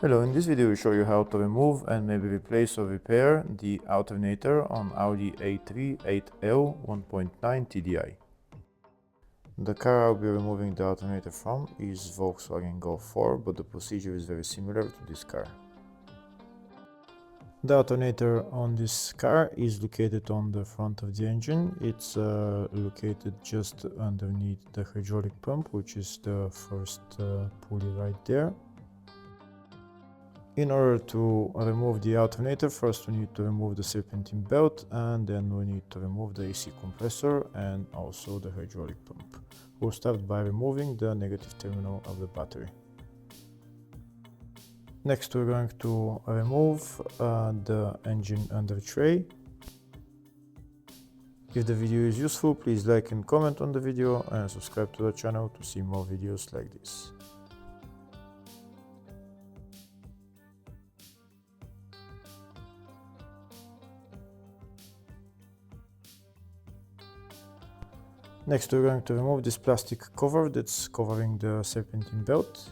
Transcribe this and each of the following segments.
Hello, in this video we show you how to remove and maybe replace or repair the alternator on Audi A3 8L 1.9 TDI. The car I'll be removing the alternator from is Volkswagen Golf 4, but the procedure is very similar to this car. The alternator on this car is located on the front of the engine. It's located just underneath the hydraulic pump, which is the first pulley right there. In order to remove the alternator, first we need to remove the serpentine belt, and then we need to remove the AC compressor and also the hydraulic pump. We'll start by removing the negative terminal of the battery. Next we're going to remove the engine under tray. If the video is useful, please like and comment on the video and subscribe to the channel to see more videos like this. Next we're going to remove this plastic cover that's covering the serpentine belt.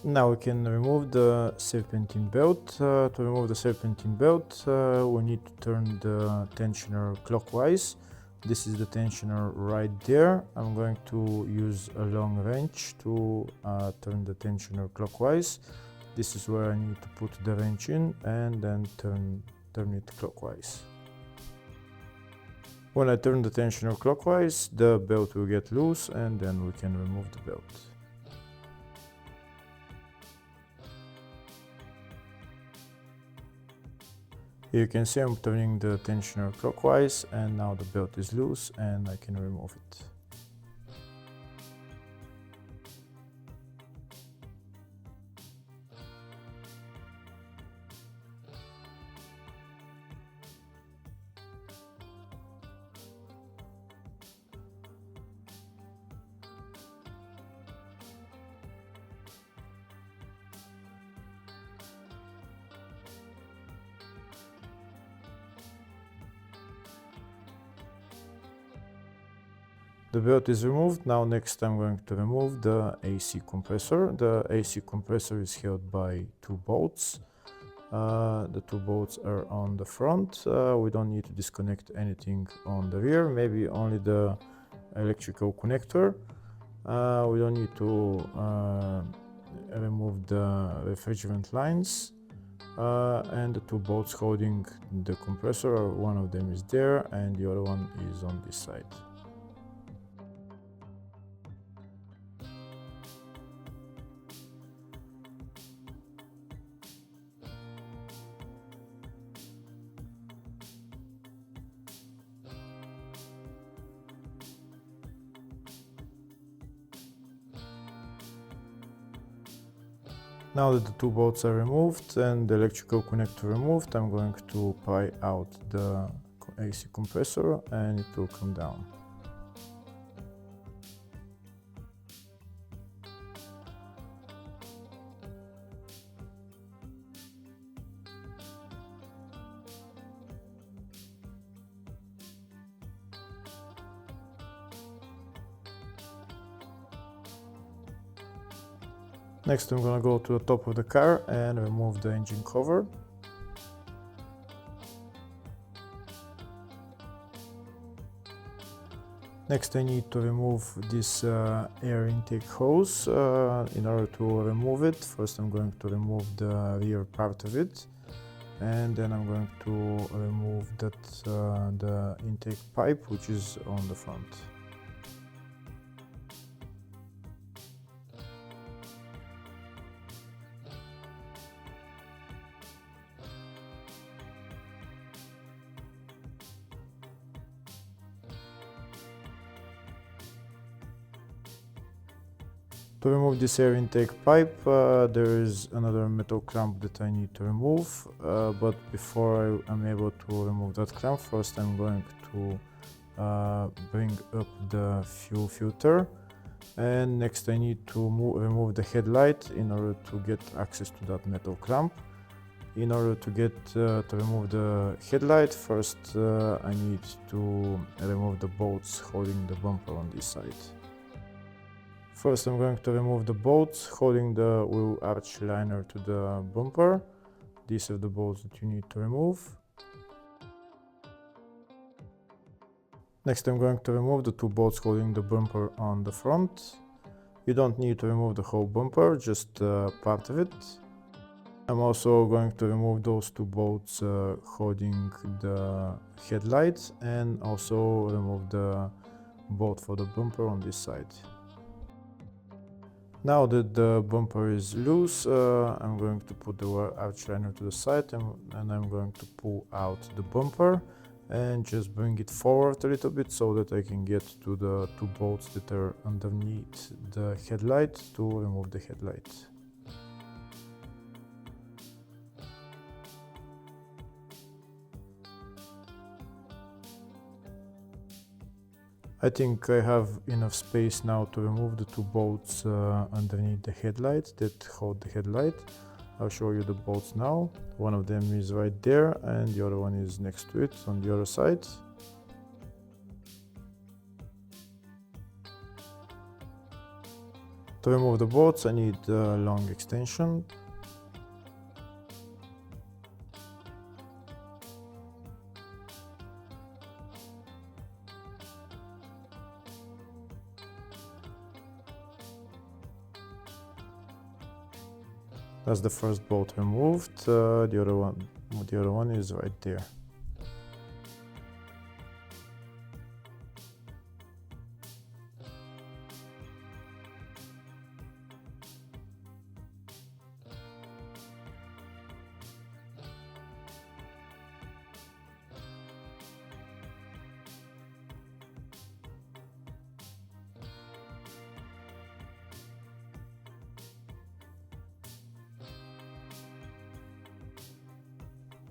Now we can remove the serpentine belt. To remove the serpentine belt, we need to turn the tensioner clockwise. This is the tensioner right there. I'm going to use a long wrench to turn the tensioner clockwise. This is where I need to put the wrench in and then turn it clockwise. When I turn the tensioner clockwise, the belt will get loose and then we can remove the belt. Here you can see I'm turning the tensioner clockwise and now the belt is loose and I can remove it. The belt is removed. Now next I'm going to remove the AC compressor. The AC compressor is held by two bolts. The two bolts are on the front. We don't need to disconnect anything on the rear, maybe only the electrical connector. We don't need to remove the refrigerant lines. And the two bolts holding the compressor, one of them is there and the other one is on this side. Now that the two bolts are removed and the electrical connector removed, I'm going to pry out the AC compressor and it will come down. Next I'm gonna go to the top of the car and remove the engine cover. Next I need to remove this air intake hose. In order to remove it, first I'm going to remove the rear part of it and then I'm going to remove the intake pipe which is on the front. To remove this air intake pipe, there is another metal clamp that I need to remove, but before I'm able to remove that clamp, first I'm going to bring up the fuel filter, and next I need to remove the headlight in order to get access to that metal clamp. In order to remove the headlight, first I need to remove the bolts holding the bumper on this side. First I'm going to remove the bolts holding the wheel arch liner to the bumper. These are the bolts that you need to remove. Next I'm going to remove the two bolts holding the bumper on the front. You don't need to remove the whole bumper, just part of it. I'm also going to remove those two bolts holding the headlights, and also remove the bolt for the bumper on this side. Now that the bumper is loose, I'm going to put the arch liner to the side, and I'm going to pull out the bumper and just bring it forward a little bit so that I can get to the two bolts that are underneath the headlight to remove the headlight. I think I have enough space now to remove the two bolts underneath the headlight that hold the headlight. I'll show you the bolts now. One of them is right there and the other one is next to it on the other side. To remove the bolts I need a long extension. That's the first bolt removed. The other one is right there.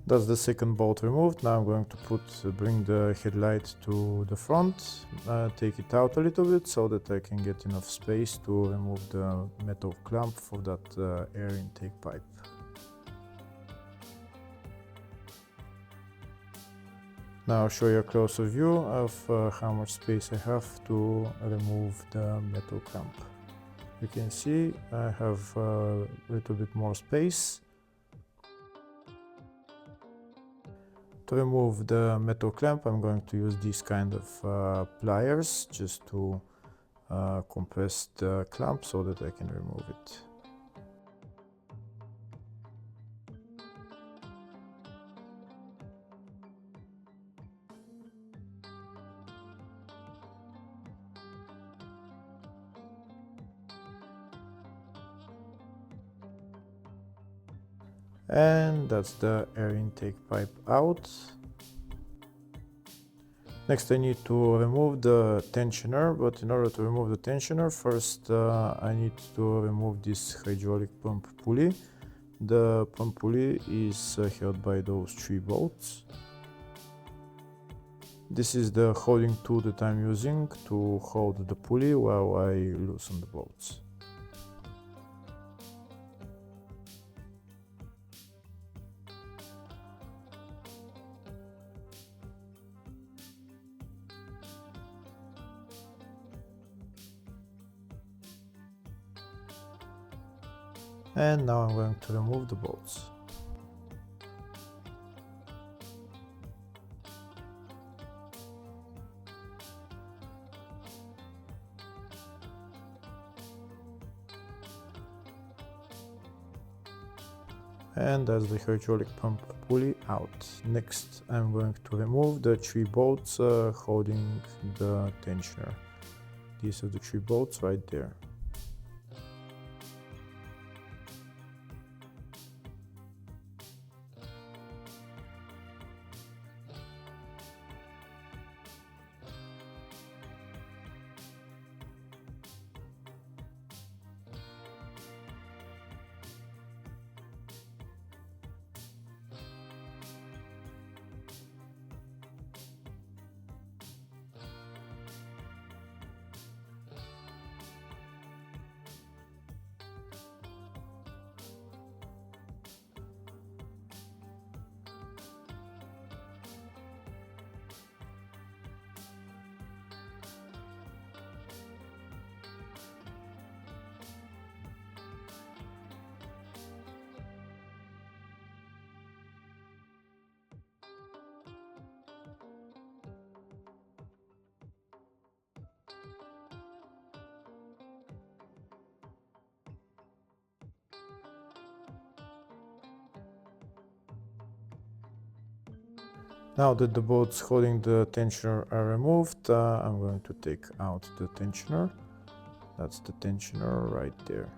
That's the second bolt removed. Now I'm going to bring the headlight to the front, take it out a little bit so that I can get enough space to remove the metal clamp for that air intake pipe. Now I'll show you a closer view of how much space I have to remove the metal clamp. You can see I have a little bit more space. To remove the metal clamp, I'm going to use these kind of pliers just to compress the clamp so that I can remove it. And that's the air intake pipe out. Next I need to remove the tensioner, but in order to remove the tensioner, first I need to remove this hydraulic pump pulley. The pump pulley is held by those three bolts. This is the holding tool that I'm using to hold the pulley while I loosen the bolts. And now I'm going to remove the bolts. And that's the hydraulic pump pulley out. Next I'm going to remove the three bolts holding the tensioner. These are the three bolts right there. Now that the bolts holding the tensioner are removed, I'm going to take out the tensioner. That's the tensioner right there.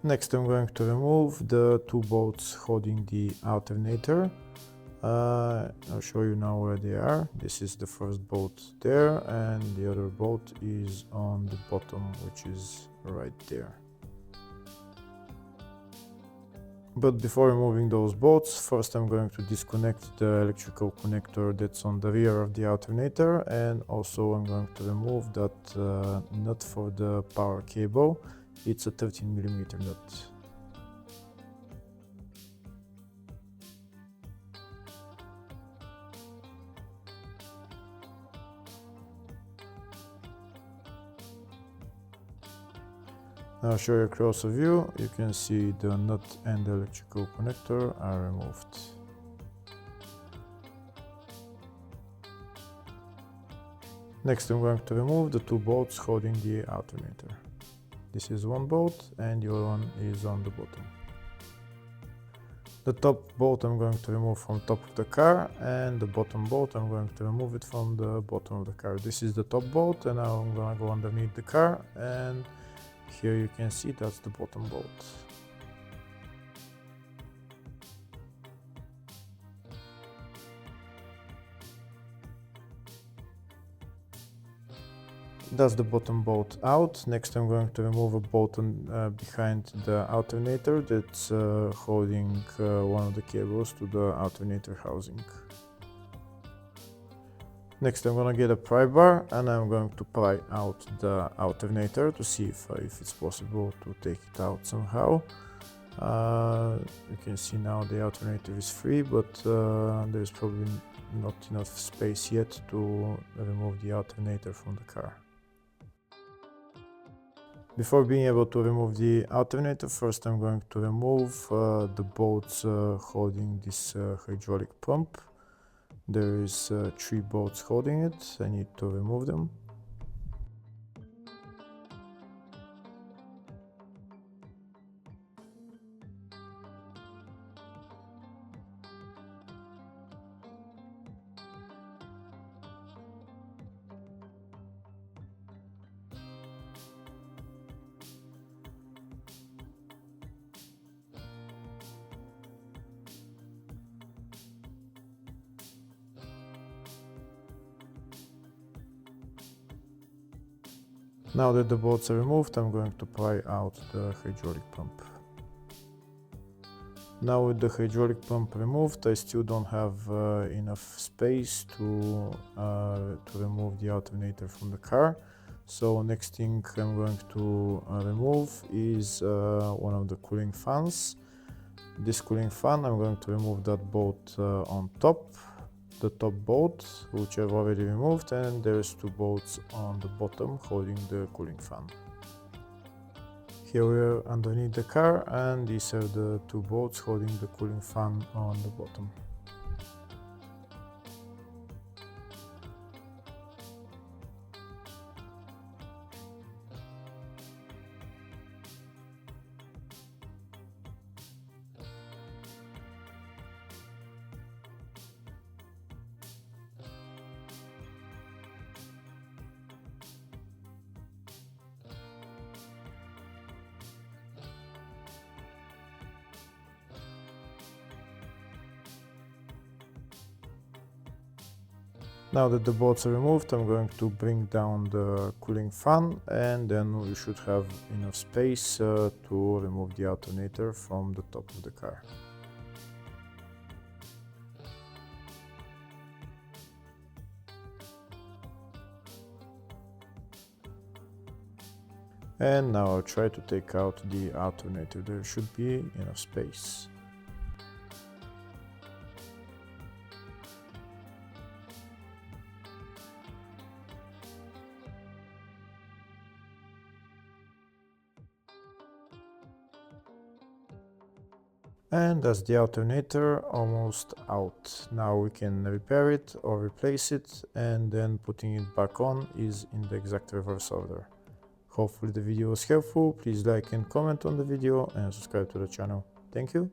Next, I'm going to remove the two bolts holding the alternator. I'll show you now where they are. This is the first bolt there, and the other bolt is on the bottom, which is right there. But before removing those bolts, first I'm going to disconnect the electrical connector that's on the rear of the alternator, and also I'm going to remove that nut for the power cable. It's a 13mm nut. I'll show you a closer view. You can see the nut and the electrical connector are removed. Next, I'm going to remove the two bolts holding the alternator. This is one bolt and the other one is on the bottom. The top bolt I'm going to remove from top of the car, and the bottom bolt I'm going to remove it from the bottom of the car. This is the top bolt, and now I'm going to go underneath the car, and here you can see that's the bottom bolt. That's the bottom bolt out. Next I'm going to remove a bolt behind the alternator that's holding one of the cables to the alternator housing. Next I'm going to get a pry bar and I'm going to pry out the alternator to see if it's possible to take it out somehow. You can see now the alternator is free, but there's probably not enough space yet to remove the alternator from the car. Before being able to remove the alternator, first I'm going to remove the bolts holding this hydraulic pump. There is 3 bolts holding it. I need to remove them. Now that the bolts are removed, I'm going to pry out the hydraulic pump. Now with the hydraulic pump removed, I still don't have enough space to remove the alternator from the car. So next thing I'm going to remove is one of the cooling fans. This cooling fan, I'm going to remove that bolt on top. The top bolt, which I've already removed, and there's 2 bolts on the bottom holding the cooling fan. Here we are underneath the car, and these are the 2 bolts holding the cooling fan on the bottom. Now that the bolts are removed, I'm going to bring down the cooling fan, and then we should have enough space to remove the alternator from the top of the car. And now I'll try to take out the alternator. There should be enough space. And that's the alternator almost out. Now we can repair it or replace it, and then putting it back on is in the exact reverse order. Hopefully the video was helpful. Please like and comment on the video and subscribe to the channel. Thank you.